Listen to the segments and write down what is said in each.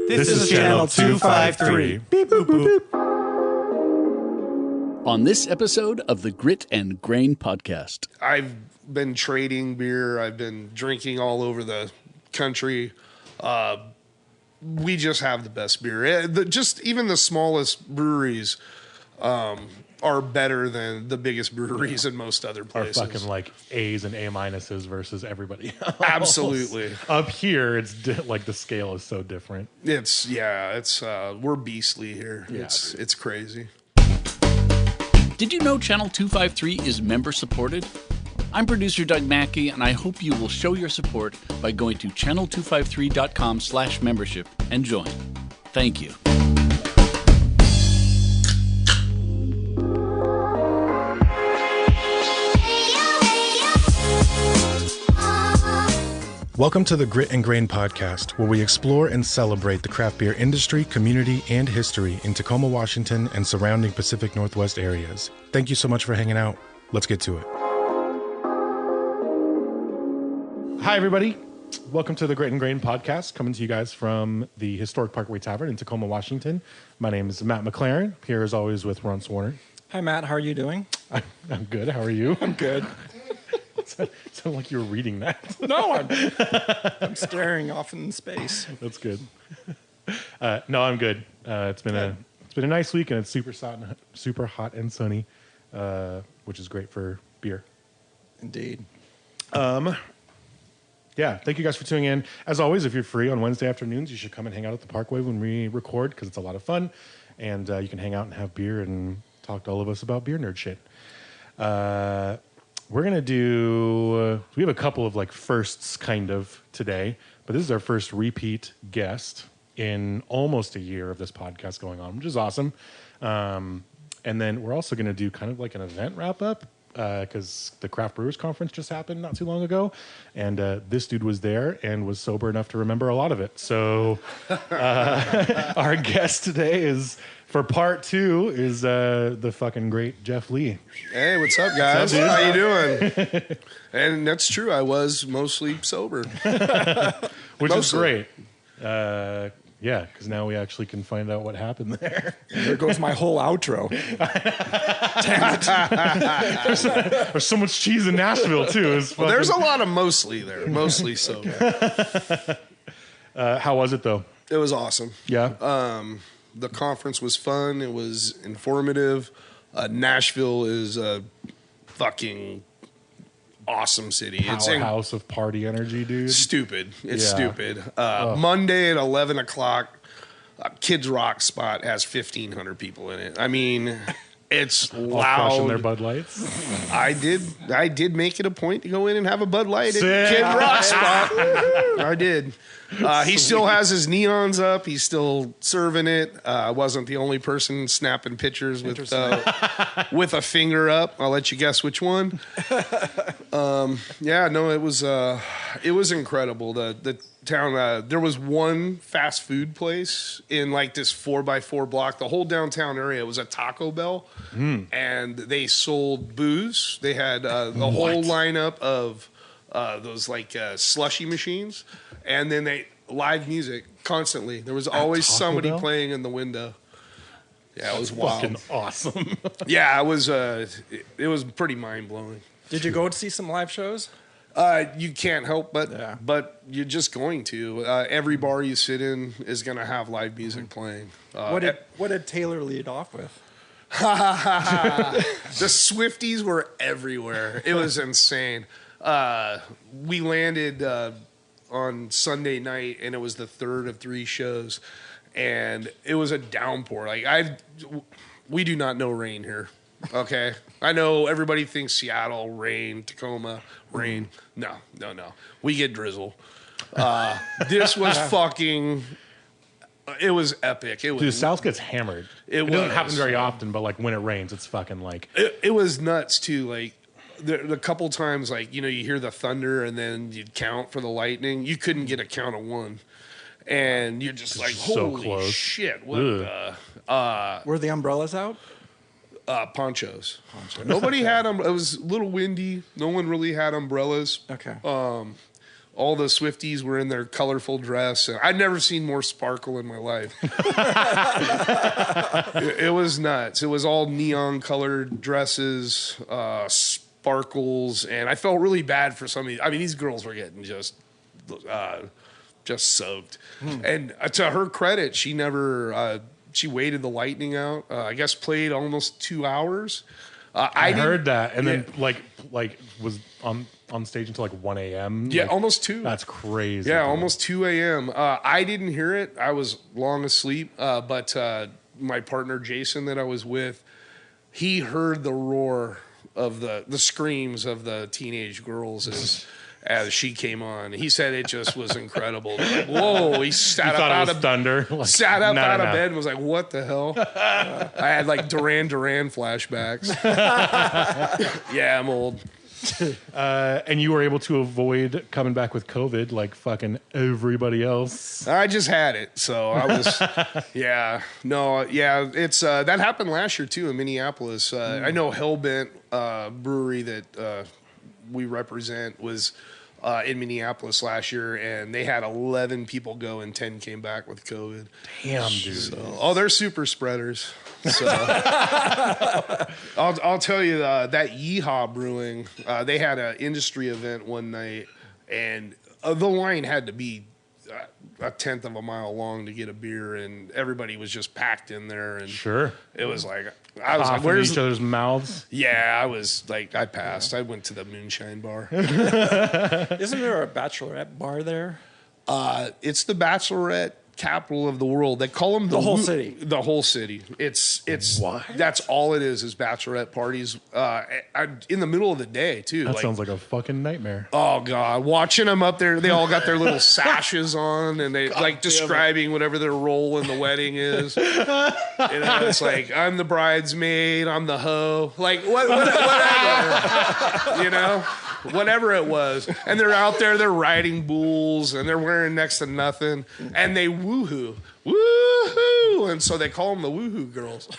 This is Channel 253. Beep, boop, boop, boop. On this episode of the Grit and Grain Podcast. I've been trading beer. I've been drinking all over the country. We just have the best beer. Just even the smallest breweries are better than the biggest breweries in most other places. Are fucking like A's and A minuses versus everybody else. Absolutely. Up here, it's like the scale is so different. It's we're beastly here. Yeah, it's crazy. Did you know Channel 253 is member supported? I'm producer Doug Mackey, and I hope you will show your support by going to channel253.com/membership and join. Thank you. Welcome to the Grit and Grain Podcast, where we explore and celebrate the craft beer industry, community, and history in Tacoma, Washington, and surrounding Pacific Northwest areas. Thank you so much for hanging out. Let's get to it. Hi, everybody. Welcome to the Grit and Grain Podcast, coming to you guys from the historic Parkway Tavern in Tacoma, Washington. My name is Matt McLaren, here as always with Ron Swarner. Hi, Matt. How are you doing? I'm good. How are you? I'm good. Sound like you were reading that. No, I'm staring off in space. That's good. No, I'm good. It's been a nice week, and it's super hot and sunny, which is great for beer. Indeed. Yeah, thank you guys for tuning in. As always, if you're free on Wednesday afternoons, you should come and hang out at the Parkway when we record, because it's a lot of fun, and you can hang out and have beer and talk to all of us about beer nerd shit. We're going to do, we have a couple of like firsts kind of today, but this is our first repeat guest in almost a year of this podcast going on, which is awesome. And then we're also going to do kind of like an event wrap up, because the Craft Brewers Conference just happened not too long ago, and this dude was there and was sober enough to remember a lot of it. So our guest today is, for part two, is the fucking great Jeff Lee. Hey, what's up, guys? How you doing? And that's true. I was mostly sober. Which is great. Yeah, because now we actually can find out what happened there. There goes my whole outro. Damn it. There's so much cheese in Nashville, too. Well, there's a lot of mostly there. Mostly sober. How was it, though? It was awesome. Yeah? The conference was fun. It was informative. Nashville is a fucking awesome city. Powerhouse of party energy, dude. Stupid. It's stupid. Monday at 11 o'clock, Kids Rock spot has 1,500 people in it. I mean, it's loud. Crushing their Bud Lights. I did make it a point to go in and have a Bud Light at Kid Rock spot. I did. He still has his neons up. He's still serving it. I wasn't the only person snapping pictures with a finger up. I'll let you guess which one. It was incredible. The town. There was one fast food place in like this 4x4 block. The whole downtown area was a Taco Bell, and they sold booze. They had the whole lineup of those like slushy machines. And then live music constantly. There was always somebody playing in the window. Yeah, it was wild. Fucking awesome. Yeah, it was pretty mind blowing. Did you go to see some live shows? You can't help but you're just going to. Every bar you sit in is going to have live music playing. What did Taylor lead off with? The Swifties were everywhere. It was insane. We landed on Sunday night, and it was the third of 3 shows, and it was a downpour. Like we do not know rain here. Okay, I know everybody thinks Seattle rain, Tacoma rain. No. We get drizzle. This was fucking. It was epic. Dude, the South gets hammered. It doesn't happen very often, but like when it rains, it's fucking like. It was nuts too. Like. The couple times, like, you hear the thunder and then you'd count for the lightning. You couldn't get a count of 1. And you're just like, holy shit. What the... Were the umbrellas out? Ponchos. Nobody had them. It was a little windy. No one really had umbrellas. Okay. all the Swifties were in their colorful dress. And I'd never seen more sparkle in my life. It was nuts. It was all neon colored dresses, sparkles, and I felt really bad for some of these. I mean, these girls were getting just soaked. And to her credit, she never she waited the lightning out. I guess played almost 2 hours. I heard that, and then like was on stage until like 1 a.m. Yeah, like, almost 2. That's crazy. Yeah, dude. almost 2 a.m. I didn't hear it. I was long asleep. But my partner Jason that I was with, he heard the roar of the screams of the teenage girls as she came on. He said it just was incredible. Like, whoa! He sat up out of thunder. Like, sat up out of bed and was like, "What the hell?" I had like Duran Duran flashbacks. Yeah, I'm old. And you were able to avoid coming back with COVID like fucking everybody else. I just had it, so I was, it's that happened last year too in Minneapolis. I know Hellbent Brewery that we represent was in Minneapolis last year, and they had 11 people go and 10 came back with COVID. Damn, dude. So, they're super spreaders. So I'll tell you that Yeehaw Brewing, they had an industry event one night, and the line had to be a tenth of a mile long to get a beer, and everybody was just packed in there. And Sure. it was like I was like, Coughing "Where's each other's mouths?" Yeah, I was like, I passed. I went to the moonshine bar. Isn't there a bachelorette bar there? It's the bachelorette capital of the world. They call them The whole city. The whole city. It's What? That's all it is bachelorette parties. In the middle of the day too. That sounds like a fucking nightmare. Oh God, watching them up there, they all got their little sashes on, and they like describing whatever their role in the wedding is. It's like, I'm the bridesmaid, I'm the hoe, like whatever, whatever it was. And they're out there, they're riding bulls, and they're wearing next to nothing, and they woohoo. Woohoo! And so they call them the woohoo girls.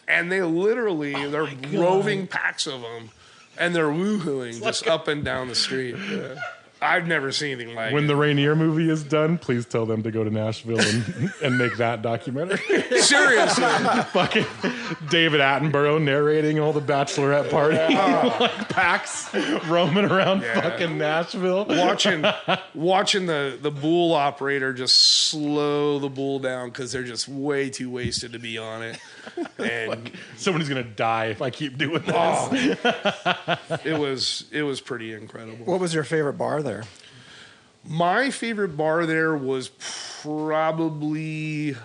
And they literally, they're roving packs of them, and they're woohooing just up and down the street. Yeah. I've never seen anything like When it. the Rainier movie is done, please tell them to go to Nashville and make that documentary. Seriously. Fucking David Attenborough narrating all the bachelorette party like packs roaming around fucking Nashville. Watching the bull operator just slow the bull down because they're just way too wasted to be on it. And Like, somebody's gonna die if I keep doing this. it was pretty incredible. What was your favorite bar there? My favorite bar there was probably,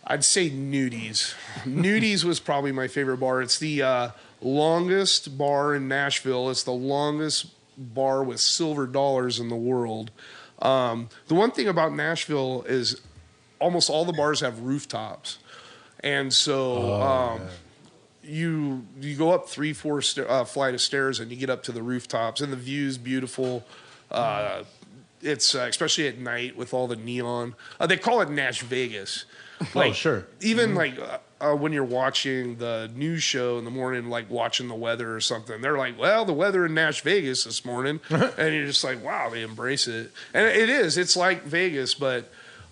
I'd say Nudie's. Nudie's was probably my favorite bar. It's the longest bar in Nashville. It's the longest bar with silver dollars in the world. The one thing about Nashville is almost all the bars have rooftops. And so you go up 3-4 flight of stairs and you get up to the rooftops, and the view's beautiful. It's especially at night with all the neon. They call it Nashvegas. Like, sure. Even like when you're watching the news show in the morning, like watching the weather or something, they're like, "Well, the weather in Nashvegas this morning," and you're just like, "Wow, they embrace it." And it is. It's like Vegas, but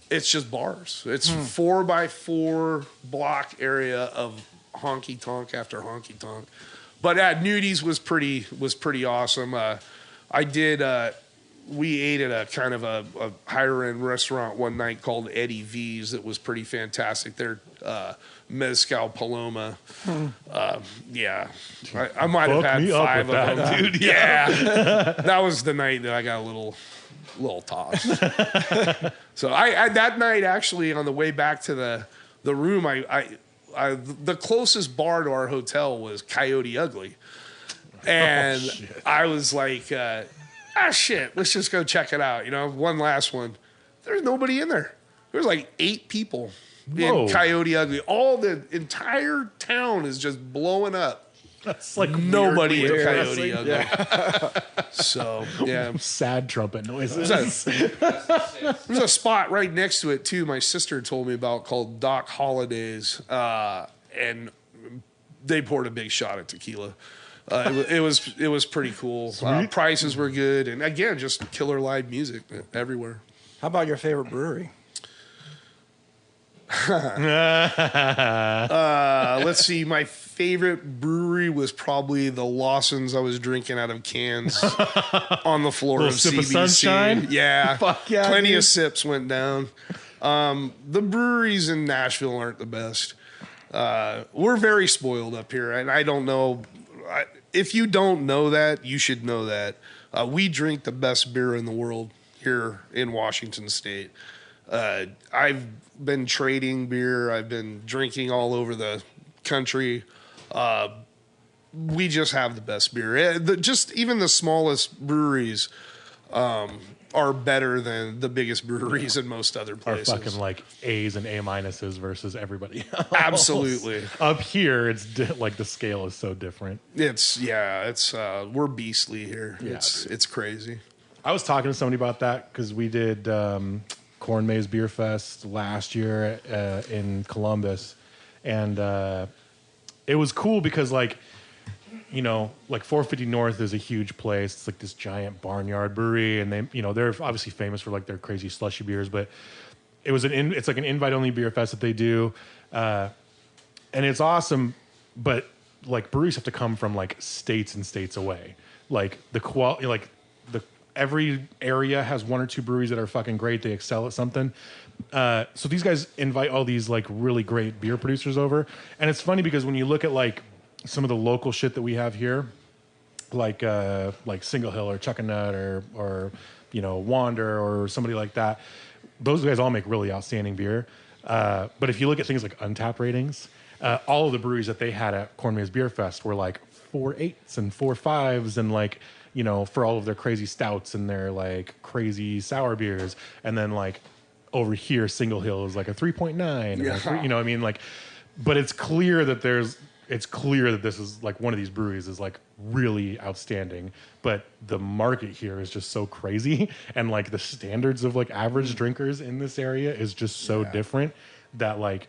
it's just bars. It's 4x4 block area of honky tonk after honky tonk. But Nudie's was pretty awesome. We ate at a kind of a higher end restaurant one night called Eddie V's that was pretty fantastic. They're Mezcal Paloma. Yeah. I might have Fuck had me up 5 with of that, them. dude. Yeah. That was the night that I got a little tossed. So I that night, actually, on the way back to the room, the closest bar to our hotel was Coyote Ugly. And I was like, shit, let's just go check it out. One last one. There's nobody in there. There's like 8 people in Coyote Ugly. All the entire town is just blowing up. That's like Nobody in weirdly Coyote depressing. Ugly. So, yeah. Sad trumpet noises. There's a spot right next to it, too, my sister told me about called Doc Holidays. And they poured a big shot of tequila. It was pretty cool. Prices were good, and again, just killer live music everywhere. How about your favorite brewery? Let's see. My favorite brewery was probably the Lawson's I was drinking out of cans on the floor of sip CBC. of sunshine? Yeah, Fuck yeah, plenty dude. of sips went down. The breweries in Nashville aren't the best. We're very spoiled up here, and I don't know. If you don't know that, you should know that. We drink the best beer in the world here in Washington State. I've been trading beer. I've been drinking all over the country. We just have the best beer. Just even the smallest breweries are better than the biggest breweries in most other Are places. fucking like A's and A minuses versus everybody else. Absolutely. Up here, it's like the scale is so different. It's we're beastly here. Yeah, It's crazy. I was talking to somebody about that because we did Corn Maze Beer Fest last year in Columbus, and it was cool because like 450 North is a huge place. It's like this giant barnyard brewery, and they're obviously famous for like their crazy slushy beers. But it's like an invite only beer fest that they do, and it's awesome. But like breweries have to come from like states and states away. Like the quality, like every area has one or two breweries that are fucking great. They excel at something. So these guys invite all these like really great beer producers over, and it's funny because when you look at like some of the local shit that we have here, like Single Hill or Chuck and Nut or Wander or somebody like that, those guys all make really outstanding beer. But if you look at things like Untappd ratings, all of the breweries that they had at Corn Maze Beer Fest were like 4.8s and 4.5s and like for all of their crazy stouts and their like crazy sour beers, and then like over here Single Hill is like a 3.9. Yeah. But it's clear that this is like one of these breweries is like really outstanding, but the market here is just so crazy, and like the standards of like average drinkers in this area is just so different that like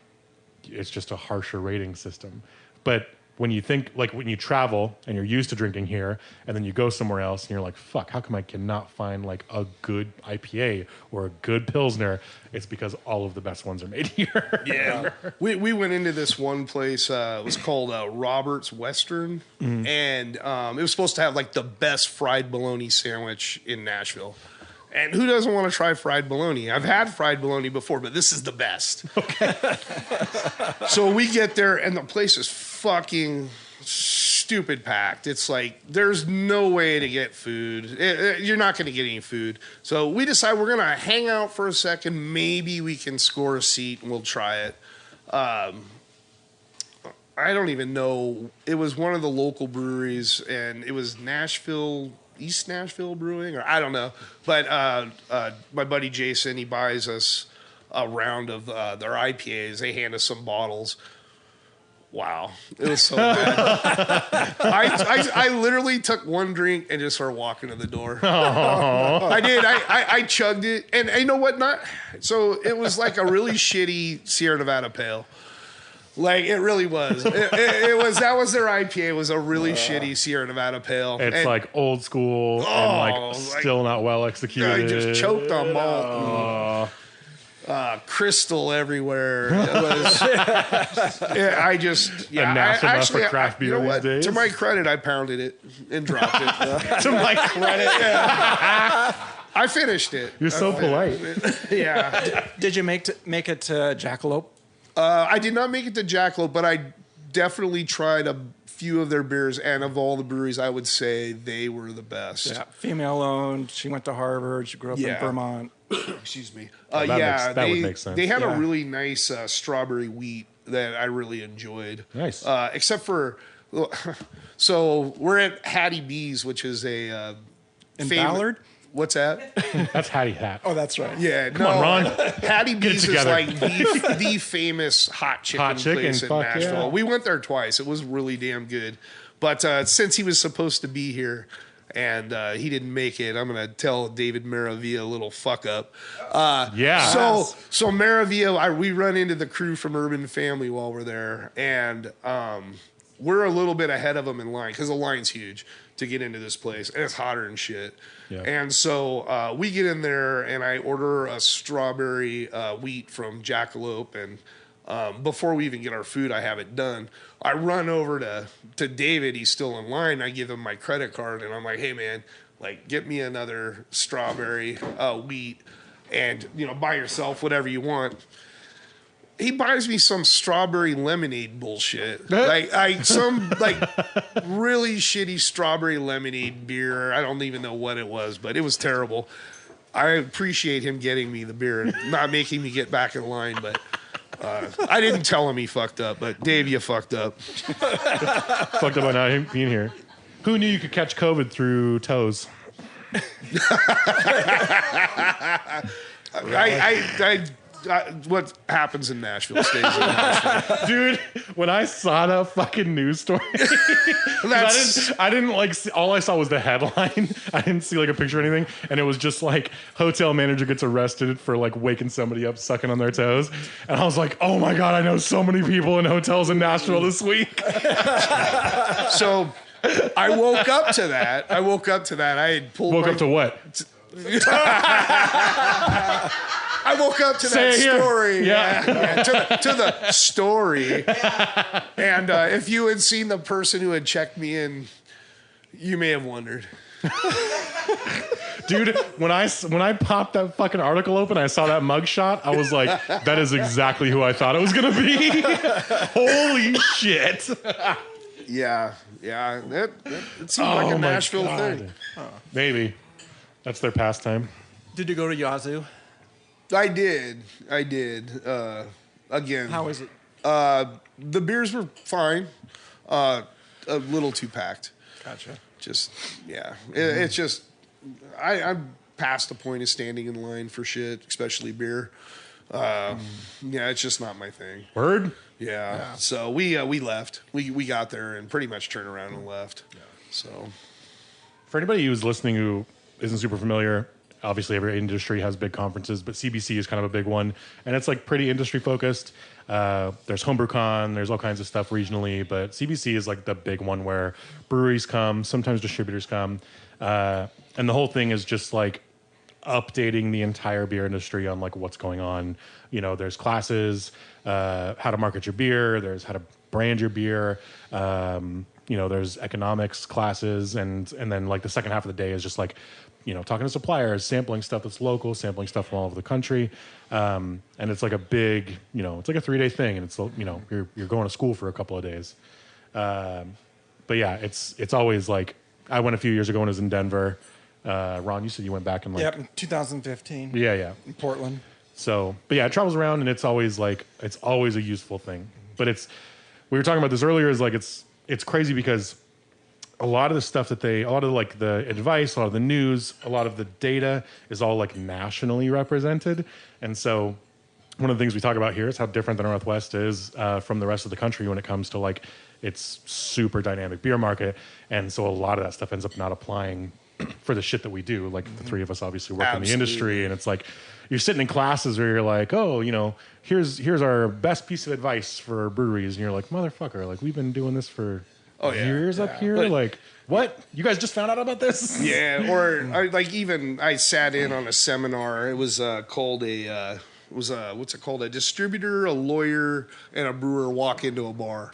it's just a harsher rating system. But when you think like when you travel and you're used to drinking here, and then you go somewhere else and you're like, fuck, how come I cannot find like a good IPA or a good Pilsner? It's because all of the best ones are made here. Yeah. We went into this one place, it was called Robert's Western, and it was supposed to have like the best fried bologna sandwich in Nashville. And who doesn't want to try fried bologna? I've had fried bologna before, but this is the best. Okay. So we get there, and the place is fucking stupid packed. It's like there's no way to get food. You're not going to get any food. So we decide we're going to hang out for a second. Maybe we can score a seat, and we'll try it. I don't even know. It was one of the local breweries, and it was East Nashville Brewing, or I don't know. But my buddy Jason, he buys us a round of their IPAs. They hand us some bottles. Wow, it was so good. I literally took one drink and just started walking to the door. I did. I chugged it, and you know what? So it was like a really shitty Sierra Nevada Pale. Like it really was. It was that was their IPA. It was a really shitty Sierra Nevada Pale. It's like old school and like still not well executed. I just choked on malt. Crystal everywhere. It was. Anathema for craft beer these days. To my credit, I pounded it and dropped it. To my credit, I finished it. You're so polite. Yeah. Did you make it to Jackalope? I did not make it to Jackalope, but I definitely tried a few of their beers, and of all the breweries, I would say they were the best. Yeah, female owned. She went to Harvard. She grew up in Vermont. Excuse me. That would make sense. They had a really nice strawberry wheat that I really enjoyed. Nice. Except for, so we're at Hattie B's, which is a In Ballard? What's that? That's Hattie Hat. Oh, that's right. Yeah, Come on, Ron. Hattie B's is together. like the famous hot chicken place in Nashville. Yeah. We went there twice. It was really damn good. But since he was supposed to be here and he didn't make it, I'm going to tell David Maravilla a little fuck up. So Maravilla, we run into the crew from Urban Family while we're there, and we're a little bit ahead of them in line because the line's huge to get into this place, and it's hotter than shit. Yeah. And so we get in there, and I order a strawberry wheat from Jackalope, and before we even get our food, I have it done. I run over to David. He's still in line. I give him my credit card, and I'm like, hey, man, like, get me another strawberry wheat and, buy yourself whatever you want. He buys me some strawberry lemonade bullshit. Some really shitty strawberry lemonade beer. I don't even know what it was, but it was terrible. I appreciate him getting me the beer and not making me get back in line, but I didn't tell him he fucked up, but Dave, you fucked up. Fucked up by not being here. Who knew you could catch COVID through toes? What happens in Nashville stays in Nashville. Dude, when I saw that fucking news story, I didn't like see, all I saw was the headline. I didn't see like a picture or anything, and it was just like hotel manager gets arrested for like waking somebody up sucking on their toes. And I was like, oh my God, I know so many people in hotels in Nashville this week. So I woke up to that. I had pulled Woke up to what? I woke up to that story. Yeah. To the story. And if you had seen the person who had checked me in, you may have wondered. Dude, when I popped that fucking article open, I saw that mugshot. I was like, that is exactly who I thought it was going to be. Holy shit. Yeah. It seemed like a Nashville thing. Maybe. That's their pastime. Did you go to Yazoo? I did. Again. How is it? The beers were fine. A little too packed. Gotcha. Just, yeah. It's just, I'm past the point of standing in line for shit, especially beer. Yeah, it's just not my thing. Word? Yeah. So we left. We got there and pretty much turned around and left. Yeah. So, for anybody who's listening who isn't super familiar, obviously every industry has big conferences, but CBC is kind of a big one, and it's like pretty industry focused. There's HomebrewCon, there's all kinds of stuff regionally, but CBC is like the big one where breweries come, sometimes distributors come, and the whole thing is just like updating the entire beer industry on like what's going on. There's classes, how to market your beer, there's how to brand your beer, there's economics classes, and then like the second half of the day is just like, talking to suppliers, sampling stuff that's local, sampling stuff from all over the country. And it's like a big, it's like a 3-day thing, and it's, you're going to school for a couple of days. But yeah, it's always like, I went a few years ago when I was in Denver. Ron, you said you went back in in 2015. Yeah. In Portland. So, but yeah, it travels around, and it's always a useful thing. But we were talking about this earlier, is like, it's crazy because a lot of the stuff a lot of like the advice, a lot of the news, a lot of the data is all like nationally represented. And so one of the things we talk about here is how different the Northwest is from the rest of the country when it comes to like its super dynamic beer market. And so a lot of that stuff ends up not applying for the shit that we do. Like the three of us obviously work in the industry, and it's like you're sitting in classes where you're like, oh, here's our best piece of advice for breweries. And you're like, motherfucker, like we've been doing this for years up here. But, like, what? You guys just found out about this? Yeah. Or I sat in on a seminar. It was called what's it called? A distributor, a lawyer, and a brewer walk into a bar.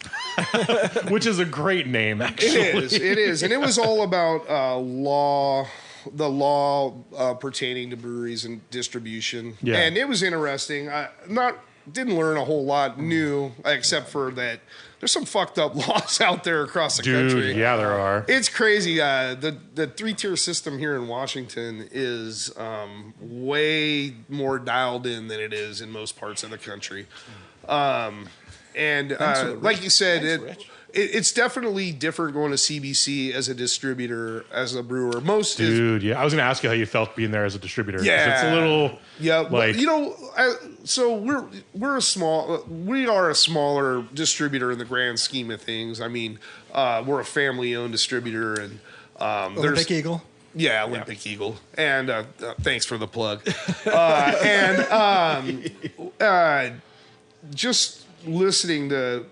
Which is a great name, actually. It is. And it was all about the law pertaining to breweries and distribution. Yeah. And it was interesting. Didn't learn a whole lot new, except for that there's some fucked up laws out there across the country. Yeah, there are. It's crazy. The 3-tier system here in Washington is way more dialed in than it is in most parts of the country. Like you said, it's definitely different going to CBC as a distributor, as a brewer. I was going to ask you how you felt being there as a distributor. Yeah, it's a little. Yeah, like, so we are a smaller distributor in the grand scheme of things. I mean, we're a family-owned distributor, and Olympic Eagle. Yeah, Olympic Eagle. And thanks for the plug. Just listening to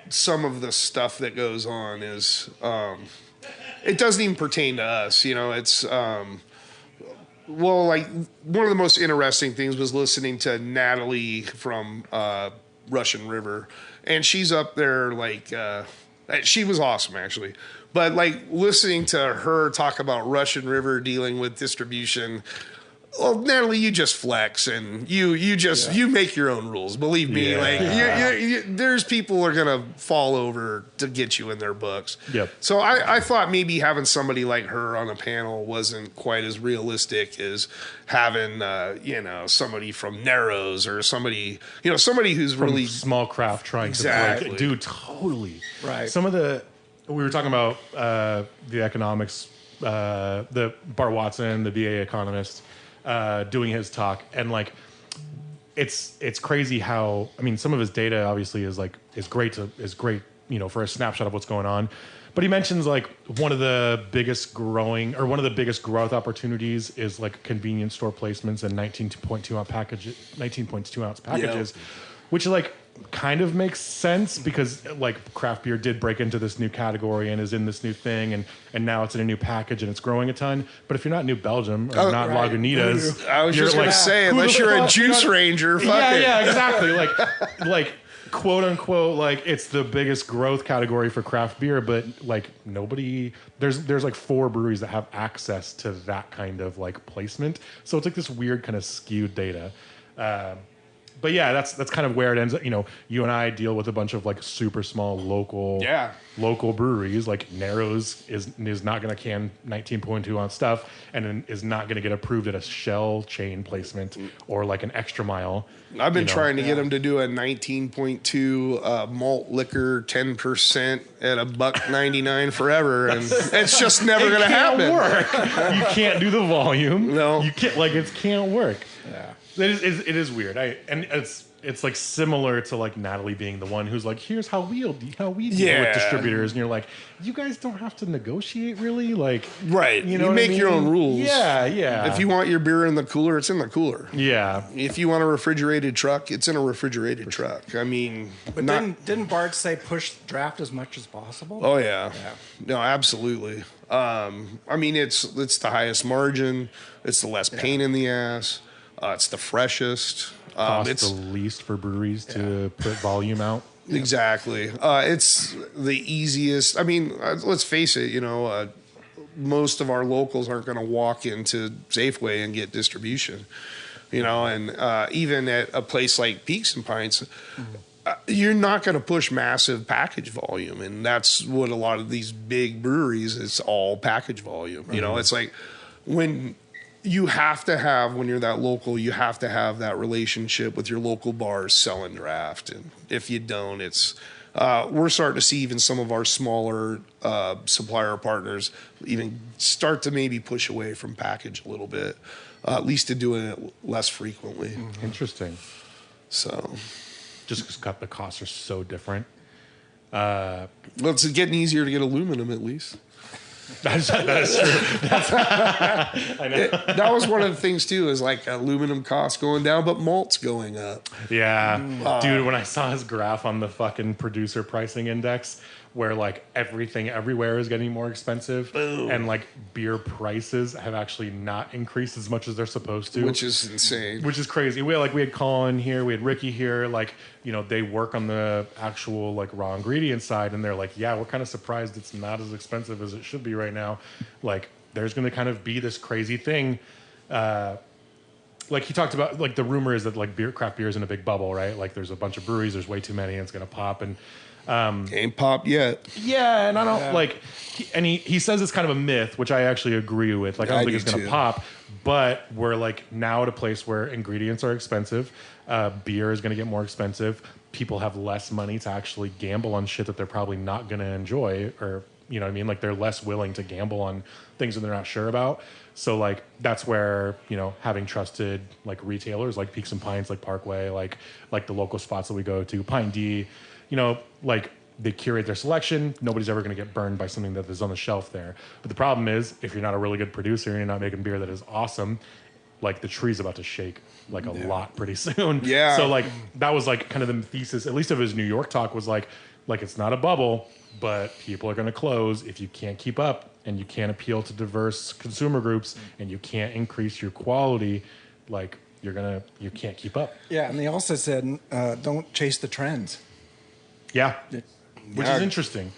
some of the stuff that goes on is, it doesn't even pertain to us. You know, it's, well, like one of the most interesting things was listening to Natalie from Russian River, and she's up there like, she was awesome actually. But like listening to her talk about Russian River dealing with distribution, well, Natalie, you just flex and you make your own rules. Believe me, like there's people are gonna fall over to get you in their books. Yep. So I thought maybe having somebody like her on a panel wasn't quite as realistic as having somebody from Narrows or somebody who's From really small craft trying Exactly. to break. Dude, totally. Right. Some of we were talking about the economics, the Bart Watson, the BA economist, doing his talk, and like it's crazy how, I mean, some of his data obviously is great, for a snapshot of what's going on. But he mentions like one of the biggest growth opportunities is like convenience store placements and 19.2 ounce packages, which like kind of makes sense because like craft beer did break into this new category and is in this new thing, and now it's in a new package and it's growing a ton. But if you're not New Belgium or not right. Lagunitas, I was you're just gonna like, say, who unless the you're a fuck- juice ranger, fuck it. yeah, exactly. Like quote unquote, like it's the biggest growth category for craft beer, but like nobody, there's like 4 breweries that have access to that kind of like placement. So it's like this weird kind of skewed data. But yeah, that's kind of where it ends up. You know, you and I deal with a bunch of like super small local breweries. Like Narrows is not going to can 19.2 ounce stuff, and then is not going to get approved at a Shell chain placement or like an Extra Mile. I've been trying to get them to do a 19.2 malt liquor 10% at $1.99 forever, and it's just never going to happen. Work. You can't do the volume. No. You can't. Like it can't work. Yeah. It is weird. And it's like similar to like Natalie being the one who's like, here's how we deal with distributors, and you're like, you guys don't have to negotiate really, like Right. You know, you what I make your mean? own rules. Yeah. If you want your beer in the cooler, it's in the cooler. yeah, If you want a refrigerated truck, it's in a refrigerated truck. I mean, But didn't Bart say push draft as much as possible? Oh yeah. No, absolutely. I mean, it's the highest margin. It's the less pain in the ass. It's the freshest. costs It's the least for breweries to put volume out. exactly. It's the easiest. I mean, let's face it. Most of our locals aren't going to walk into Safeway and get distribution. And even at a place like Peaks and Pints, you're not going to push massive package volume, and that's what a lot of these big breweries. It's all package volume. It's like when you have to have, when you're that local, you have to have that relationship with your local bars selling draft. And if you don't, it's, we're starting to see even some of our smaller supplier partners even start to maybe push away from package a little bit, at least to doing it less frequently. Interesting. So Just because the costs are so different. well, it's getting easier to get aluminum at least. That is true. I know. That was one of the things too, is like aluminum costs going down, but malt's going up. Yeah. Dude, when I saw his graph on the fucking producer pricing index where like everything everywhere is getting more expensive and like beer prices have actually not increased as much as they're supposed to. Which is insane. Which is crazy. We had Colin here, we had Ricky here, like, they work on the actual like raw ingredient side, and they're like, yeah, we're kind of surprised it's not as expensive as it should be right now. Like there's going to kind of be this crazy thing. Like he talked about, like the rumor is that like craft beer is in a big bubble, right? Like there's a bunch of breweries, there's way too many, and it's going to pop. And Ain't popped yet. yeah, and I don't like, he says it's kind of a myth, which I actually agree with. Like I don't think it's going to pop, but we're like now at a place where ingredients are expensive, beer is going to get more expensive. People have less money to actually gamble on shit that they're probably not going to enjoy, or you know what I mean? Like they're less willing to gamble on things that they're not sure about. So like that's where, having trusted like retailers like Peaks and Pines, like Parkway, like the local spots that we go to, Pine D, like they curate their selection. Nobody's ever going to get burned by something that is on the shelf there. But the problem is, if you're not a really good producer and you're not making beer that is awesome, like the tree's about to shake like a lot pretty soon. Yeah. So like that was like kind of the thesis, at least of his New York talk, was like, Like, it's not a bubble, but people are going to close if you can't keep up and you can't appeal to diverse consumer groups and you can't increase your quality. Like, you can't keep up. Yeah, and they also said don't chase the trends. Yeah, which is interesting.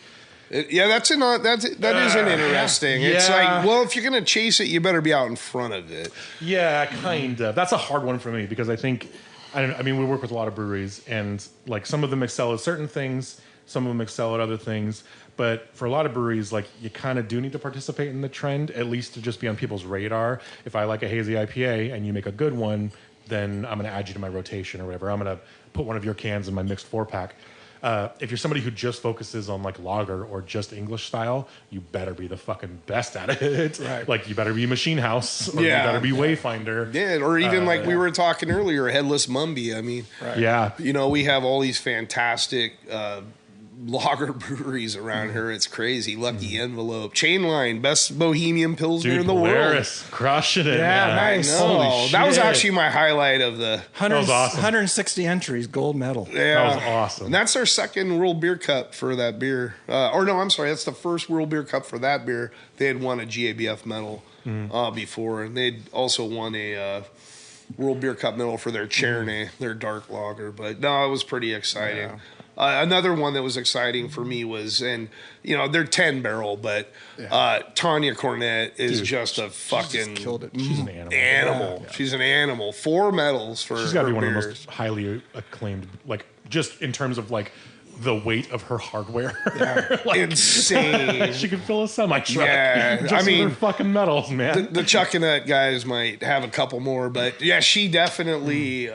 That is an interesting. Yeah. It's like, well, if you're going to chase it, you better be out in front of it. Yeah, kind of. That's a hard one for me because I think, we work with a lot of breweries, and like some of them excel at certain things, some of them excel at other things. But for a lot of breweries, like, you kind of do need to participate in the trend, at least to just be on people's radar. If I like a hazy IPA and you make a good one, then I'm going to add you to my rotation or whatever. I'm going to put one of your cans in my mixed 4-pack. If you're somebody who just focuses on like lager or just English style, you better be the fucking best at it. Right. Like, you better be Machine House, or you better be Wayfinder. Yeah, or even like we were talking earlier, Headless Mumby. I mean, yeah, we have all these fantastic lager breweries around here. It's crazy. Lucky Envelope, Chainline, best Bohemian Pilsner in the Polaris, world, crushing it. Yeah, man. nice. No, that was actually my highlight of the. That was awesome. 160 entries, gold medal. Yeah, that was awesome. And that's our second World Beer Cup for that beer. That's the first World Beer Cup for that beer. They had won a GABF medal before, and they'd also won a World Beer Cup medal for their Cherney, their dark lager. But no, it was pretty exciting. Yeah. Another one that was exciting for me was, and they're 10 barrel, but Tanya Cornett is just a fucking killed it. She's an animal. Yeah. She's an animal. 4 medals for. She's got to be one beers. of the most highly acclaimed, like, just in terms of like the weight of her hardware. Yeah. Like, insane. She could fill a semi truck. Yeah, just with her fucking medals, man. The Chuckanut guys might have a couple more, but yeah, she definitely.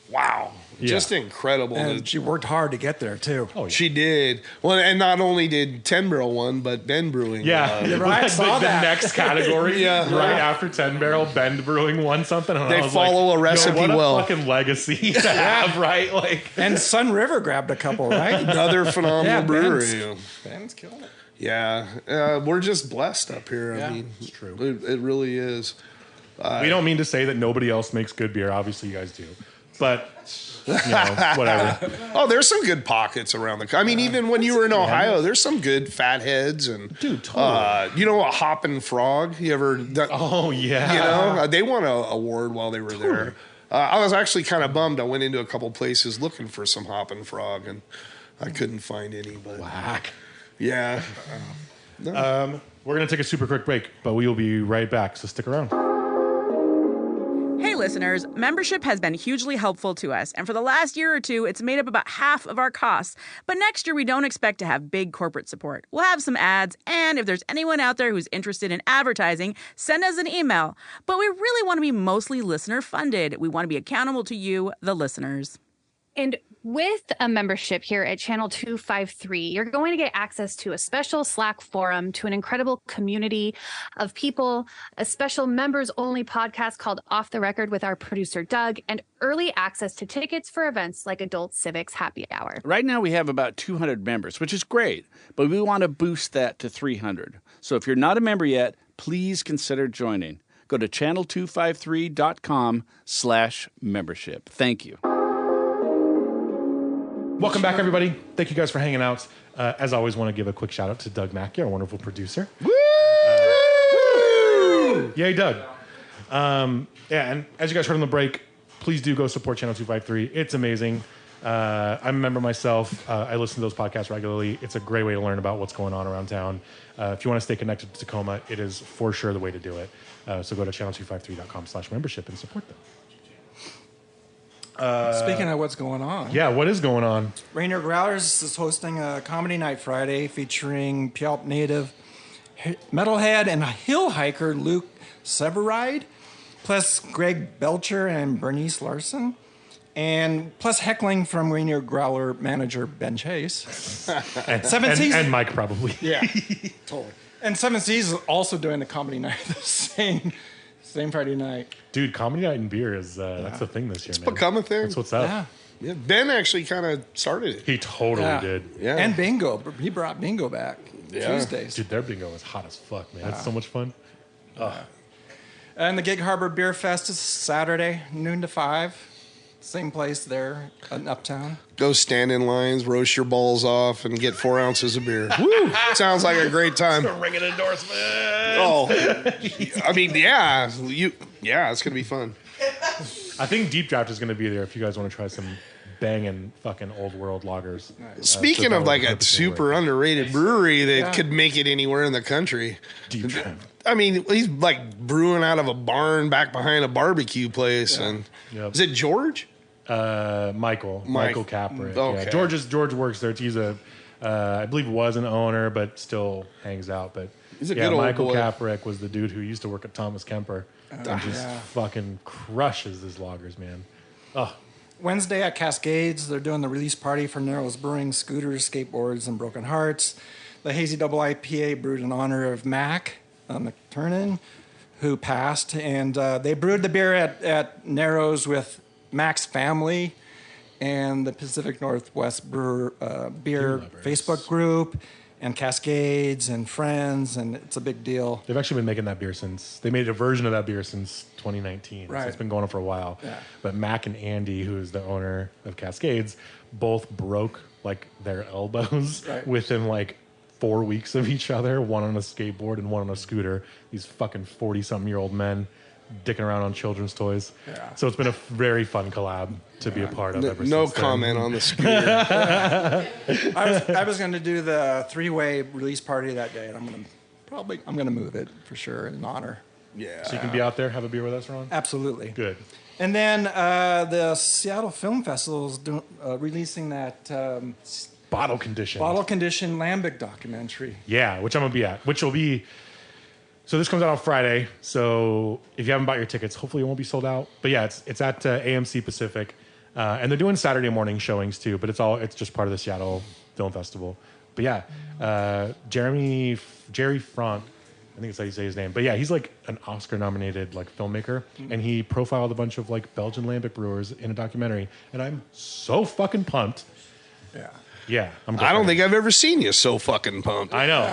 Wow. Yeah. Just incredible. And she worked hard to get there, too. Oh, yeah. She did. Well, and not only did 10 Barrel won, but Bend Brewing. I saw the that. next category, right after 10 Barrel, Bend Brewing won something. And they follow a recipe what well. A fucking legacy to have, right? Like, and Sun River grabbed a couple, right? Another phenomenal brewery. Ben's killing it. Yeah. We're just blessed up here. I mean, it's true. It really is. We don't mean to say that nobody else makes good beer. Obviously, you guys do. But, whatever. Oh, there's some good pockets around the. I mean, even when you were in Ohio, there's some good fatheads and. Dude, totally. A Hoppin' Frog. You ever? Oh yeah. They won an award while they were there. I was actually kind of bummed. I went into a couple places looking for some Hoppin' Frog, and I couldn't find any. But whack. Yeah. No. We're gonna take a super quick break, but we will be right back. So stick around. Hey listeners, membership has been hugely helpful to us, and for the last year or two, it's made up about half of our costs. But next year, we don't expect to have big corporate support. We'll have some ads, and if there's anyone out there who's interested in advertising, send us an email. But we really want to be mostly listener-funded. We want to be accountable to you, the listeners. And with a membership here at Channel 253, you're going to get access to a special Slack forum, to an incredible community of people, a special members-only podcast called Off the Record with our producer, Doug, and early access to tickets for events like Adult Civics Happy Hour. Right now we have about 200 members, which is great, but we want to boost that to 300. So if you're not a member yet, please consider joining. Go to channel253.com/membership. Thank you. Welcome back, everybody. Thank you guys for hanging out. As always, want to give a quick shout out to Doug Mackey, our wonderful producer. Woo! Yay, Doug. And as you guys heard on the break, please do go support Channel 253. It's amazing. I'm a member myself. I listen to those podcasts regularly. It's a great way to learn about what's going on around town. If you want to stay connected to Tacoma, it is for sure the way to do it. So go to channel253.com/membership and support them. Speaking of what's going on. Yeah, what is going on? Rainier Growlers is hosting a comedy night Friday featuring Puyallup native metalhead and hill hiker Luke Severide, plus Greg Belcher and Bernice Larson, and plus heckling from Rainier Growler manager Ben Chase. and Mike probably. Yeah, totally. And Seven Seas is also doing the comedy night the same Friday night. Dude, comedy night and beer is that's the thing this year, man. It's become a thing. That's what's up. Yeah. Ben actually kind of started it. He totally did. Yeah. And bingo. He brought bingo back Tuesdays. Dude, their bingo is hot as fuck, man. It's so much fun. And the Gig Harbor Beer Fest is Saturday, noon to 5. Same place there in Uptown. Go stand in lines, roast your balls off, and get 4 ounces of beer. Woo! Sounds like a great time. Ringing endorsement. Oh, I mean, yeah, it's gonna be fun. I think Deep Draft is going to be there if you guys want to try some banging fucking old world lagers. Speaking of like a super underrated brewery that could make it anywhere in the country. Deep Draft. I mean, he's like brewing out of a barn back behind a barbecue place. Yeah. And Yep. is it George? Michael Caprick. Okay. Yeah. George works there. He's I believe was an owner, but still hangs out. But He's a good old Michael boy. Caprick was the dude who used to work at Thomas Kemper and just fucking crushes his lagers, man. Oh, Wednesday at Cascades, they're doing the release party for Narrows Brewing, Scooters, Skateboards, and Broken Hearts. The Hazy Double IPA brewed in honor of Mac McTurnan, who passed. And they brewed the beer at Narrows with Mac's family and the Pacific Northwest Beer Facebook group and Cascades and friends, and it's a big deal. they've actually been making that beer they made a version of that beer since 2019. Right. So it's been going on for a while. Yeah. But Mac and Andy, who is the owner of Cascades, both broke like their elbows within like 4 weeks of each other, one on a skateboard and one on a scooter. These fucking 40-something-year-old men dicking around on children's toys. Yeah. So it's been a very fun collab to be a part of ever No since then. comment on the scooter. I was going to do the three-way release party that day, and I'm gonna move it for sure in honor. Yeah. So you can be out there, have a beer with us, Ron? Absolutely. Good. And then the Seattle Film Festival is releasing that Bottle condition. bottle conditioned lambic documentary. Yeah, which I'm going to be at. Which will be... So this comes out on Friday. So if you haven't bought your tickets, hopefully it won't be sold out. But yeah, it's at AMC Pacific. And they're doing Saturday morning showings too. But it's just part of the Seattle Film Festival. But yeah, Jerry Franck, I think that's how you say his name. But yeah, he's like an Oscar-nominated like filmmaker, and he profiled a bunch of like Belgian lambic brewers in a documentary. And I'm so fucking pumped. Yeah, I don't think I've ever seen you so fucking pumped. I know.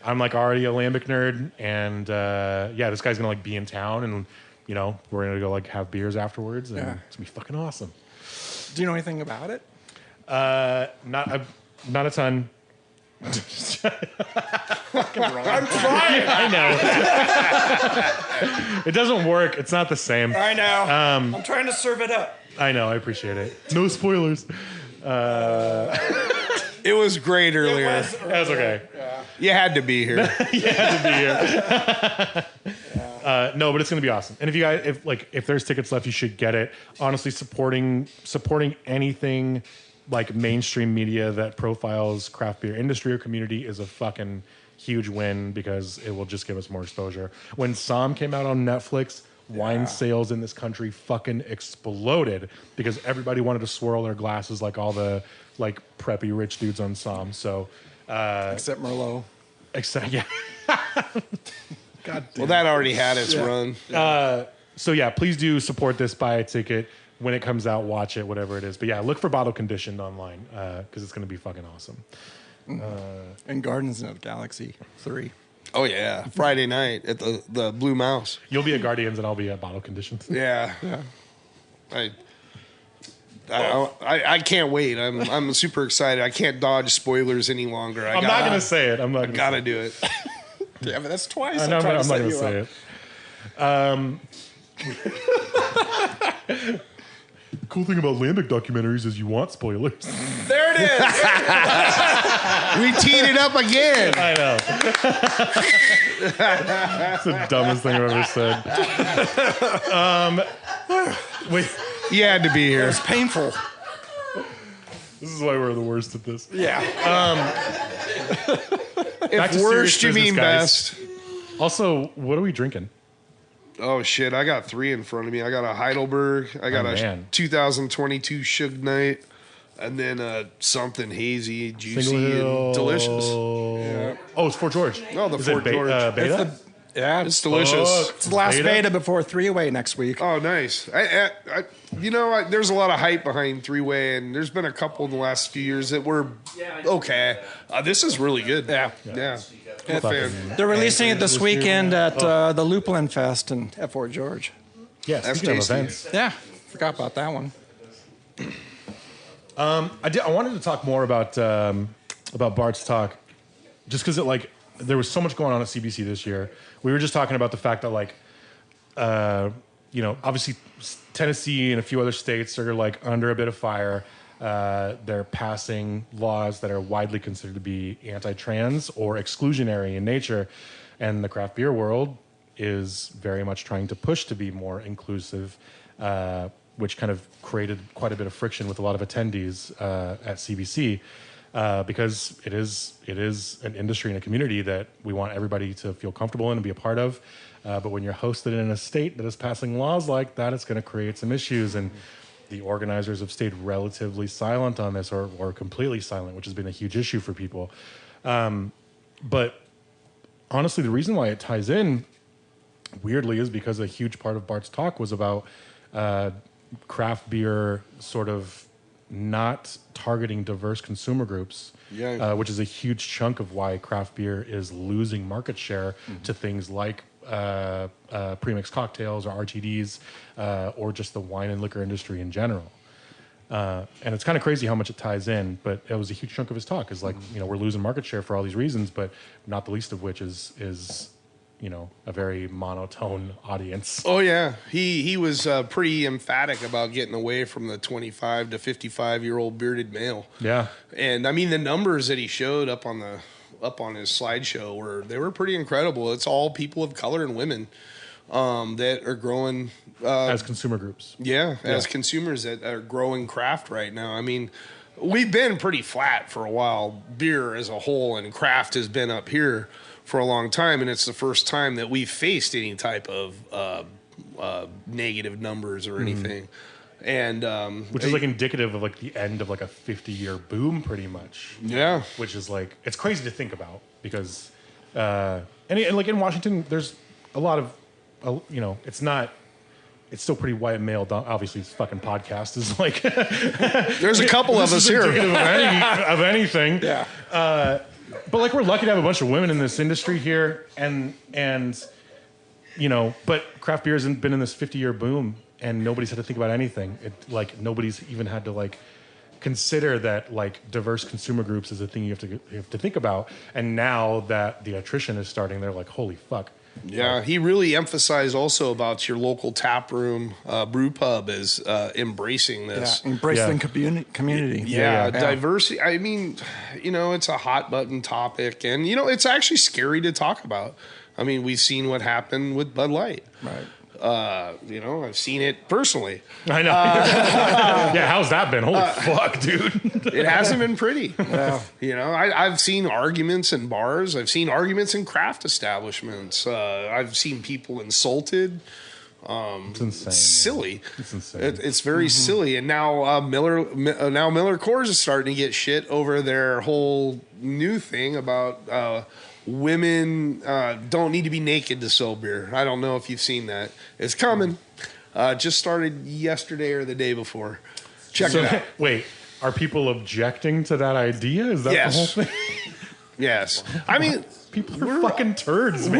I'm like already a lambic nerd, and yeah, this guy's gonna like be in town, and you know we're gonna go like have beers afterwards, and it's gonna be fucking awesome. Do you know anything about it? Not a ton. I'm trying. I know. It doesn't work. It's not the same. I know. I'm trying to serve it up. I know. I appreciate it. No spoilers. It was great earlier. That's okay. You had to be here. You had to be here. No, but it's going to be awesome. And if you guys, if there's tickets left, you should get it. Honestly, supporting anything like mainstream media that profiles craft beer industry or community is a fucking huge win, because it will just give us more exposure. When Somm came out on Netflix, wine sales in this country fucking exploded because everybody wanted to swirl their glasses like all the like preppy rich dudes on Somm. So Except Merlot. yeah. God damn. Well, that already had its run. So yeah, please do support this. Buy a ticket when it comes out. Watch it, whatever it is. But yeah, look for Bottle Conditioned online because it's going to be fucking awesome. And Gardens of the Galaxy 3. Oh yeah, Friday night at the Blue Mouse. You'll be at Guardians and I'll be at Bottle Conditioned. Yeah. I can't wait. I'm super excited. I can't dodge spoilers any longer. I'm not going to say it. I'm not going to gotta do it. Yeah, but that's twice. I'm not going to say it. Cool thing about lambic documentaries is you want spoilers. There it is. We teed it up again. I know. It's the dumbest thing I've ever said. Wait. You had to be here. It's painful. This is why we're the worst at this. Yeah. Back to If worst, serious you business, mean guys. best. Also, what are we drinking? Oh shit! I got 3 in front of me. I got a Heidelberg. I got a 2022 Suge Knight, and then something hazy, juicy, and delicious. Yeah. Oh, it's Fort George. Oh, the Is Fort it George. beta? It's delicious. It's the last beta before 3-way next week. Oh, nice. There's a lot of hype behind 3-way, and there's been a couple in the last few years that were okay. This is really good. Yeah. I'm a fan. They're releasing it this weekend at the Lupulin Fest at Fort George. Yeah, That's speaking of tasty. events. Yeah. Forgot about that one. I wanted to talk more about Bart's talk, just because there was so much going on at CBC this year. We were just talking about the fact that obviously Tennessee and a few other states are under a bit of fire. They're passing laws that are widely considered to be anti-trans or exclusionary in nature, and the craft beer world is very much trying to push to be more inclusive, which kind of created quite a bit of friction with a lot of attendees at CBC, because it is an industry and a community that we want everybody to feel comfortable in and be a part of. But when you're hosted in a state that is passing laws like that, it's going to create some issues. And the organizers have stayed relatively silent on this, or completely silent, which has been a huge issue for people. But honestly, the reason why it ties in, weirdly, is because a huge part of Bart's talk was about craft beer sort of not targeting diverse consumer groups, which is a huge chunk of why craft beer is losing market share to things like premixed cocktails or RTDs, or just the wine and liquor industry in general. And it's kind of crazy how much it ties in, but it was a huge chunk of his talk, is we're losing market share for all these reasons, but not the least of which is a very monotone audience. Oh yeah, he was pretty emphatic about getting away from the 25 to 55-year-old bearded male. Yeah, and I mean the numbers that he showed up on his slideshow were pretty incredible. It's all people of color and women that are growing as consumer groups. Yeah, as consumers that are growing craft right now. I mean, we've been pretty flat for a while. Beer as a whole and craft has been up here for a long time, and it's the first time that we've faced any type of negative numbers or anything. And which is indicative of the end of a 50-year boom, pretty much. Yeah, which is it's crazy to think about, because and in Washington there's a lot of it's still pretty white male. Obviously, this fucking podcast is there's a couple of us here of anything. Yeah. But we're lucky to have a bunch of women in this industry here, and but craft beer hasn't been in this 50-year boom, and nobody's had to think about anything. Nobody's even had to consider that diverse consumer groups is a thing you have to think about. And now that the attrition is starting, they're like, holy fuck. Yeah, he really emphasized also about your local tap room, brew pub is embracing this. Yeah, embracing community. Yeah, diversity. I mean, it's a hot button topic, and it's actually scary to talk about. I mean, we've seen what happened with Bud Light. Right. I've seen it personally. I know. Yeah, how's that been? Holy fuck, dude. It hasn't been pretty. Yeah. I've seen arguments in bars. I've seen arguments in craft establishments. I've seen people insulted. It's insane. It's silly. It's insane. It's very silly. And now Miller Coors is starting to get shit over their whole new thing about women don't need to be naked to sell beer. I don't know if you've seen that. It's coming. Just started yesterday or the day before. Check it out. Wait, are people objecting to that idea? Is that the whole thing? Yes. I mean, people are fucking turds, man.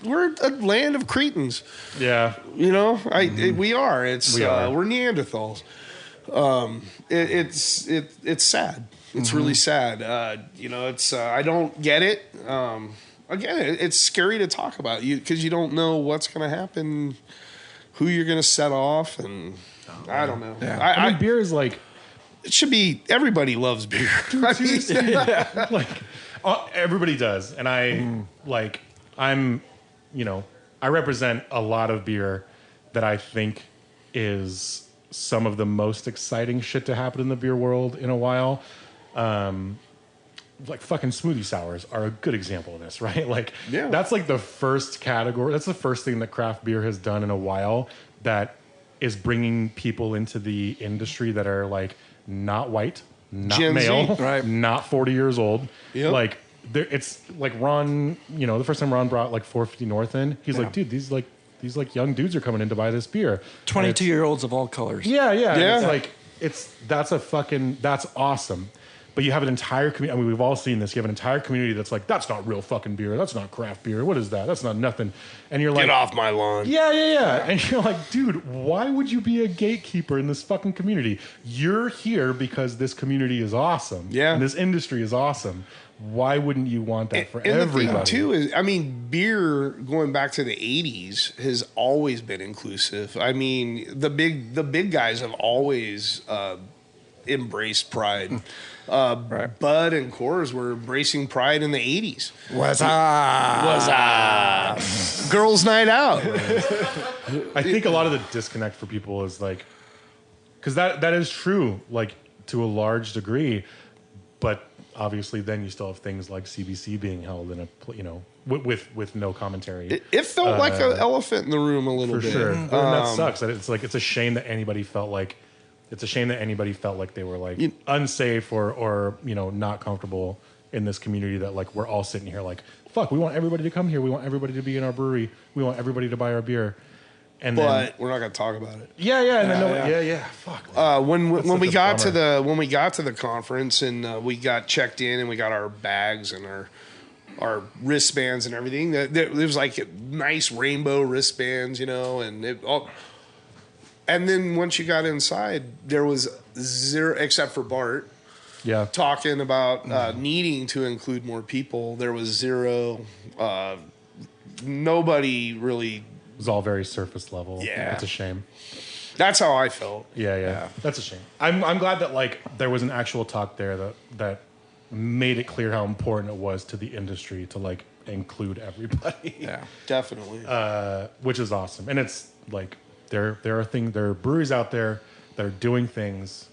We're a land of cretins. Yeah. We are. We're Neanderthals. It's sad. It's really sad. I don't get it. Again, it's scary to talk about because you don't know what's going to happen, who you're going to set off, and I don't know. Yeah. I mean, beer is it should be, everybody loves beer. Everybody does. And I represent a lot of beer that I think is some of the most exciting shit to happen in the beer world in a while. Fucking smoothie sours are a good example of this, right? That's the first category. That's the first thing that craft beer has done in a while that is bringing people into the industry that are not white, not Gen male, Z. right? Not 40 years old. Yep. It's Ron, the first time Ron brought 450 North in, he's like, dude, these young dudes are coming in to buy this beer. 22-year-olds of all colors. Yeah. It's that's awesome. But you have an entire community. I mean, we've all seen this. You have an entire community that's like, that's not real fucking beer. That's not craft beer. What is that? That's not nothing. And you're like, Get off my lawn. Yeah. And you're like, dude, why would you be a gatekeeper in this fucking community? You're here because this community is awesome. Yeah. And this industry is awesome. Why wouldn't you want that for and everybody? the thing too is, I mean, beer going back to the '80s has always been inclusive. I mean, the big guys have always embraced pride. Right. Bud and Coors were embracing pride in the '80s. What's up? Girls' night out. I think a lot of the disconnect for people is like, because that is true, like to a large degree, but obviously then you still have things like CBC being held in a, with no commentary. It felt like an elephant in the room a little For bit. sure. And that sucks. It's like, it's a shame that anybody felt like they were like unsafe or not comfortable in this community, that like we're all sitting here like, fuck, we want everybody to come here. We want everybody to be in our brewery. We want everybody to buy our beer. But we're not going to talk about it. Yeah. Fuck. When we got to bummer. the conference and we got checked in and we got our bags and our wristbands and everything, it was like nice rainbow wristbands, and then once you got inside, there was zero, except for Bart. Yeah. Talking about needing to include more people. There was zero. Nobody really. It was all very surface level. Yeah. It's a shame. That's how I felt. Yeah. That's a shame. I'm glad that like there was an actual talk there that made it clear how important it was to the industry to like include everybody. Yeah, definitely. Which is awesome. And it's like there are breweries out there that are doing things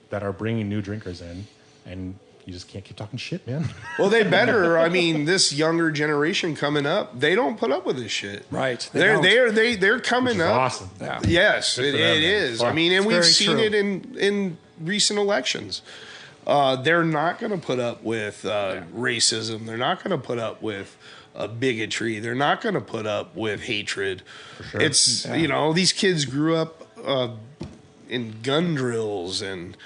that are bringing new drinkers in, and you just can't keep talking shit, man. Well, they better. I mean, this younger generation coming up, they don't put up with this shit. Right. They're coming up. Awesome. Yeah. Yes, Good it for them, man. is. Fuck. I mean, and It's we've very seen true. it in recent elections. They're not going to put up with racism. They're not going to put up with bigotry. They're not going to put up with hatred. For sure. It's these kids grew up in gun drills, and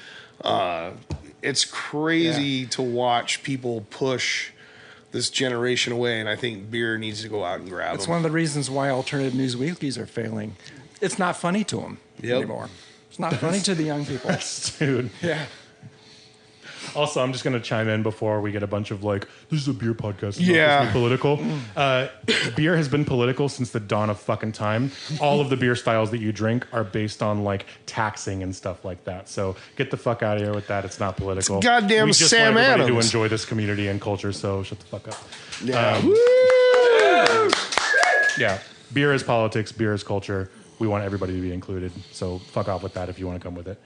it's crazy to watch people push this generation away. And I think beer needs to go out and grab It's them. one of the reasons why alternative news weeklies are failing. It's not funny to them anymore. It's not funny to the young people. Dude. Yeah. Also, I'm just going to chime in before we get a bunch of like, this is a beer podcast. It's Yeah. not supposed to be political. Beer has been political since the dawn of fucking time. All of the beer styles that you drink are based on like taxing and stuff like that. So get the fuck out of here with that. It's not political. It's goddamn we just Sam want everybody Adams. to enjoy this community and culture. So shut the fuck up. Yeah. Yeah. Beer is politics. Beer is culture. We want everybody to be included. So fuck off with that if you want to come with it.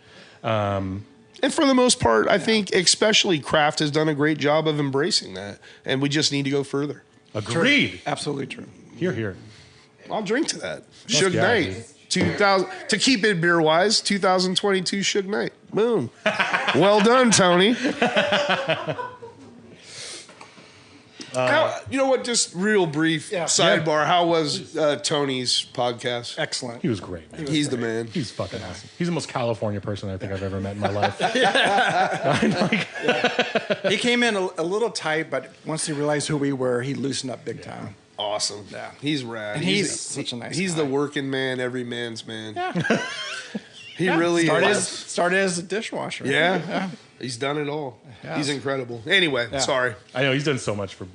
And for the most part, I think especially Craft has done a great job of embracing that. And we just need to go further. Agreed. Absolutely true. Here. I'll drink to that. Suge yeah, Knight. 2000 to keep it beer wise, 2022 Suge Knight. Boom. Well done, Tony. You know what? Just real brief sidebar. How was Tony's podcast? Excellent. He was great, man. He's the man. He's fucking awesome. He's the most California person I think I've ever met in my life. He came in a little tight, but once he realized who we were, he loosened up big time. Awesome. Yeah. He's rad. And he's such a nice He's guy. the working man, every man's man. Yeah. He really is. Started as a dishwasher. Yeah. He's done it all. Yeah. He's incredible. Anyway, sorry. I know he's done so much for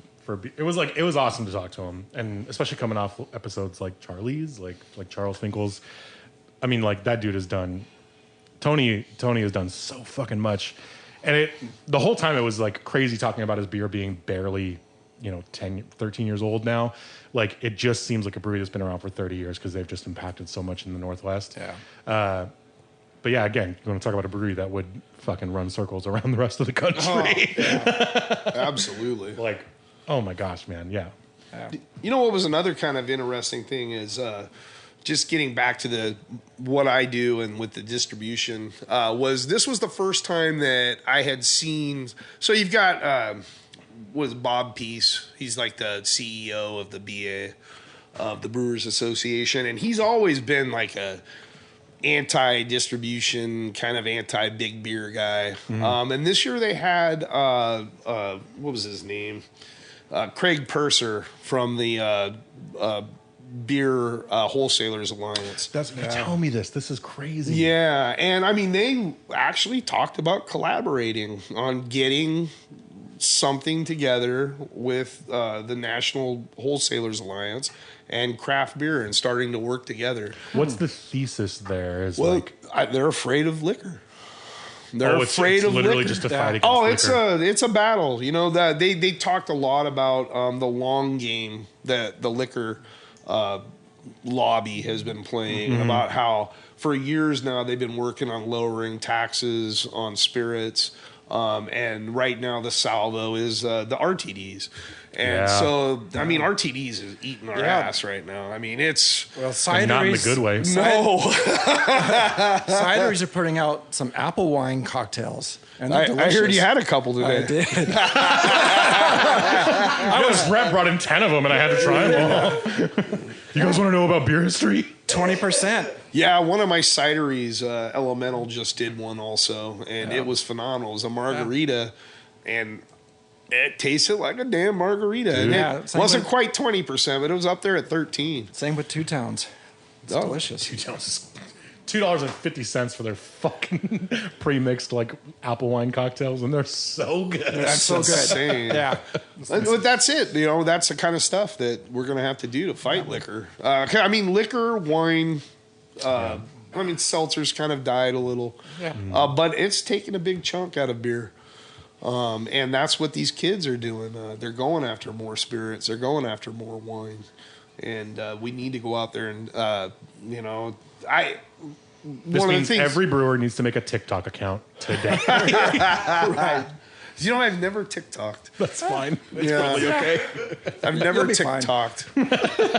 it was awesome to talk to him, and especially coming off episodes like Charlie's, like Charles Finkel's. I mean, like that dude has done. Tony has done so fucking much, and the whole time it was like crazy talking about his beer being barely 10, 13 years old now. Like it just seems like a brewery that's been around for 30 years because they've just impacted so much in the Northwest. Yeah. But yeah, again, you want to talk about a brewery that would fucking run circles around the rest of the country. Absolutely. Like, oh my gosh, man. Yeah. You know what was another kind of interesting thing is just getting back to what I do and with the distribution was the first time that I had seen. So you've got was Bob Peace. He's like the CEO of the BA of the Brewers Association, and he's always been like anti-distribution, kind of anti-big beer guy. And this year they had, what was his name? Craig Purser from the Beer Wholesalers Alliance. Tell me this. This is crazy. Yeah, and I mean, they actually talked about collaborating on getting something together with the National Wholesalers Alliance and craft beer and starting to work together. What's the thesis there? They're afraid of liquor. They're it's afraid of literally liquor. just a fight against liquor. It's a battle. You know, that they talked a lot about the long game that the liquor lobby has been playing, about how for years now they've been working on lowering taxes on spirits. And right now the salvo is the RTDs. And so, I mean, RTDs is eating our ass right now. I mean, it's... Well, And not in the good way. No. Cideries are putting out some apple wine cocktails. And I delicious. heard you had a couple today. I did. Rep brought in 10 of them, and I had to try them all. You guys want to know about beer history? 20%. Yeah, one of my cideries, Elemental, just did one also, and it was phenomenal. It was a margarita, and it tasted like a damn margarita. And it wasn't quite 20%, but it was up there at 13. Same with Two Towns. It's delicious. $2.50 for their fucking pre-mixed like apple wine cocktails, and they're so good. That's so good. Insane. Yeah. But that's it. You know, that's the kind of stuff that we're going to have to do to fight liquor. I mean, liquor, wine, I mean, seltzer's kind of died a little. Yeah. But it's taking a big chunk out of beer. And that's what these kids are doing. They're going after more spirits. They're going after more wine. And we need to go out there and, you know, This means every brewer needs to make a TikTok account today. Right. You know, I've never TikToked. That's fine. It's probably okay. I've never TikToked.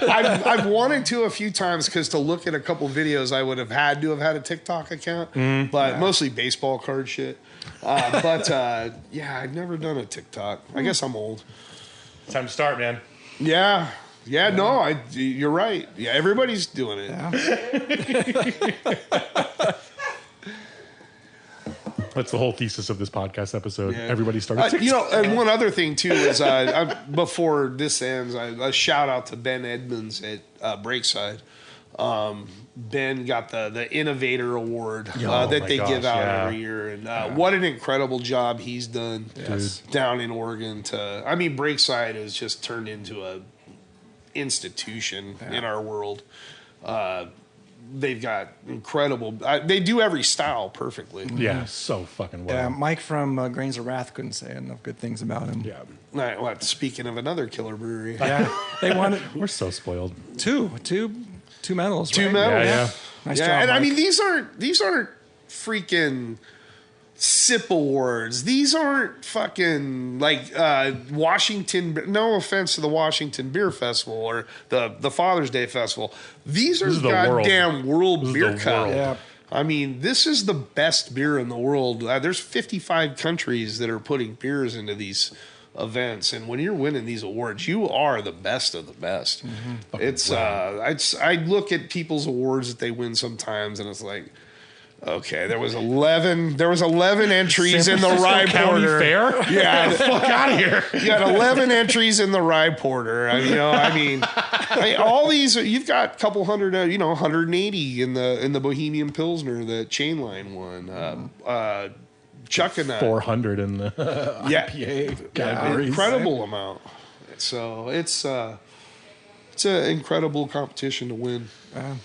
I've wanted to a few times because to look at a couple videos, I would have had a TikTok account, but mostly baseball card shit. Yeah, I've never done a TikTok. I guess I'm old. Time to start, man. Yeah. Yeah, no, you're right. Yeah, everybody's doing it. Yeah. That's the whole thesis of this podcast episode. Yeah. Everybody started TikTok. You know, and one other thing, too, is before this ends, a shout out to Ben Edmonds at Breakside. Ben got the Innovator Award that they give out every year. And what an incredible job he's done down in Oregon. I mean, Breakside has just turned into a institution in our world. They've got incredible... they do every style perfectly. Yeah, so fucking well. Yeah, Mike from Grains of Wrath couldn't say enough good things about him. Yeah. Speaking of another killer brewery. Yeah. They wanted... We're so spoiled. Two medals, Two right? medals. Yeah. Nice job, and Mike. I mean, these aren't freaking SIP awards. These aren't fucking like Washington. No offense to the Washington Beer Festival or the Father's Day Festival. These are goddamn World Beer Cup. Yeah. I mean, this is the best beer in the world. There's 55 countries that are putting beers into these events, and when you're winning these awards, you are the best of the best. It's I look at people's awards that they win sometimes, and it's like, okay, there was 11 entries in the Rye Porter. Fair? Yeah, Fuck out of here. you got 11 entries in the Rye Porter. I mean, all these, you've got a couple hundred, 180 in the Bohemian Pilsner that Chainline won. Chucking that 400 in the IPA categories. Incredible amount. So it's an incredible competition to win.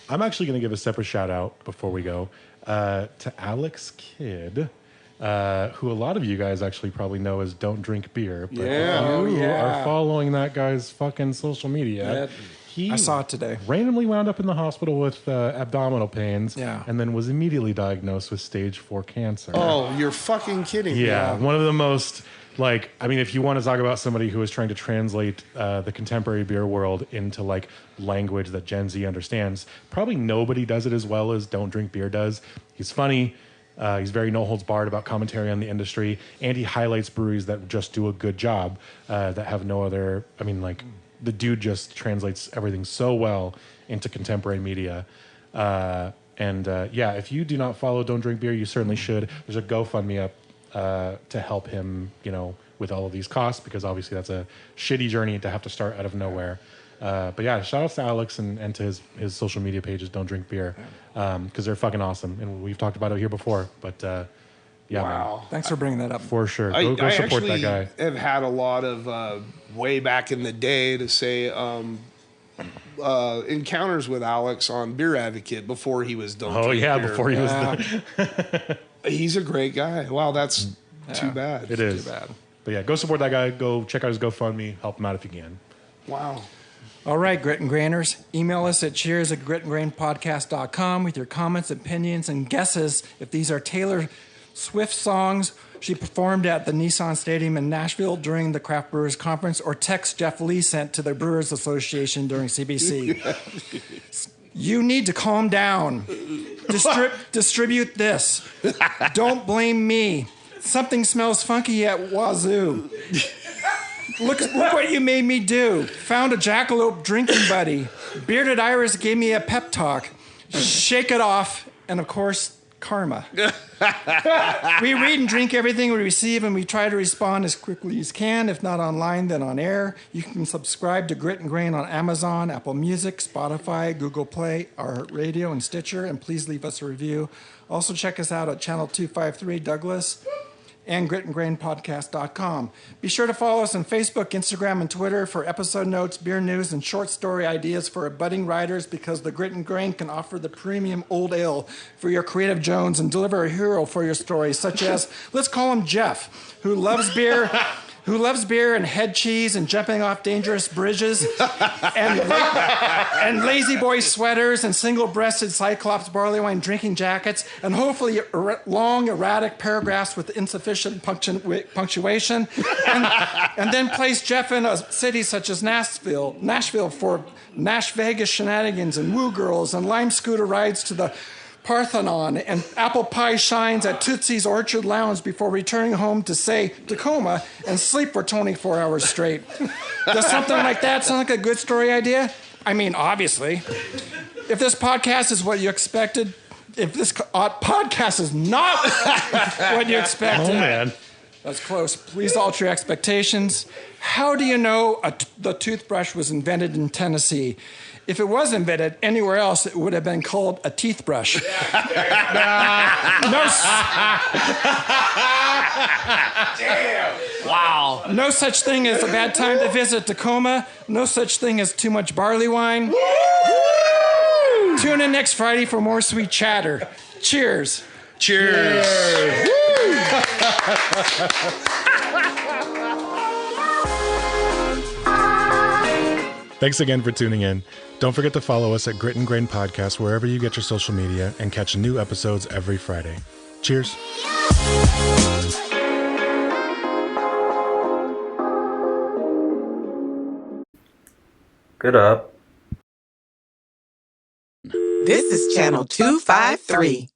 I'm actually going to give a separate shout out before we go to Alex Kidd, who a lot of you guys actually probably know as Don't Drink Beer. But if you are following that guy's fucking social media, I saw it today. Randomly wound up in the hospital with abdominal pains, and then was immediately diagnosed with stage 4 cancer. Oh, you're fucking kidding me. Yeah, one of the most, if you want to talk about somebody who is trying to translate the contemporary beer world into language that Gen Z understands, probably nobody does it as well as Don't Drink Beer does. He's funny. He's very no holds barred about commentary on the industry, and he highlights breweries that just do a good job, that have no other. The dude just translates everything so well into contemporary media. And yeah, if you do not follow Don't Drink Beer, you certainly should. There's a GoFundMe up to help him, with all of these costs, because obviously that's a shitty journey to have to start out of nowhere. But yeah, shout outs to Alex and to his social media pages, Don't Drink Beer, because they're fucking awesome. And we've talked about it here before, but yeah, wow. Man, Thanks for bringing that up. for sure. I Go support actually that guy. have had a lot of way back in the day to say encounters with Alex on Beer Advocate before he was Don't Drink Beer. Before he was He's a great guy. Wow, that's too bad. It is. Too bad. But yeah, go support that guy. Go check out his GoFundMe. Help him out if you can. Wow. All right, Grit and Grainers, email us at cheers@gritandgrainpodcast.com with your comments, opinions, and guesses if these are Taylor Swift songs she performed at the Nissan Stadium in Nashville during the Craft Brewers Conference, or text Jeff Lee sent to the Brewers Association during CBC. You need to calm down. Distribute this. Don't blame me. Something smells funky at Wazoo. Look what you made me do. Found a jackalope drinking buddy. Bearded Iris gave me a pep talk. Shake it off. And of course, karma. We read and drink everything we receive, and we try to respond as quickly as can. If not online, then on air. You can subscribe to Grit and Grain on Amazon, Apple Music, Spotify, Google Play, iHeartRadio, and Stitcher. And please leave us a review. Also check us out at Channel 253 Douglas and gritandgrainpodcast.com. Be sure to follow us on Facebook, Instagram, and Twitter for episode notes, beer news, and short story ideas for budding writers, because the Grit and Grain can offer the premium old ale for your creative Jones and deliver a hero for your stories, such as, let's call him Jeff, who loves beer and head cheese and jumping off dangerous bridges and lazy boy sweaters and single-breasted Cyclops barley wine drinking jackets and hopefully long erratic paragraphs with insufficient punctuation and then place Jeff in a city such as Nashville for Nashvegas shenanigans and woo girls and lime scooter rides to the Parthenon and apple pie shines at Tootsie's Orchard Lounge before returning home to, say, Tacoma and sleep for 24 hours straight. Does something like that sound like a good story idea? I mean, obviously. If this podcast is what you expected, if this podcast is not what you expected. Oh, man. That's close. Please alter your expectations. How do you know the toothbrush was invented in Tennessee? If it was invented anywhere else, it would have been called a teeth brush. Wow. No such thing as a bad time to visit Tacoma. No such thing as too much barley wine. Tune in next Friday for more sweet chatter. Cheers. Cheers. Thanks again for tuning in. Don't forget to follow us at Grit and Grain Podcast wherever you get your social media and catch new episodes every Friday. Cheers. Good up. This is Channel 253.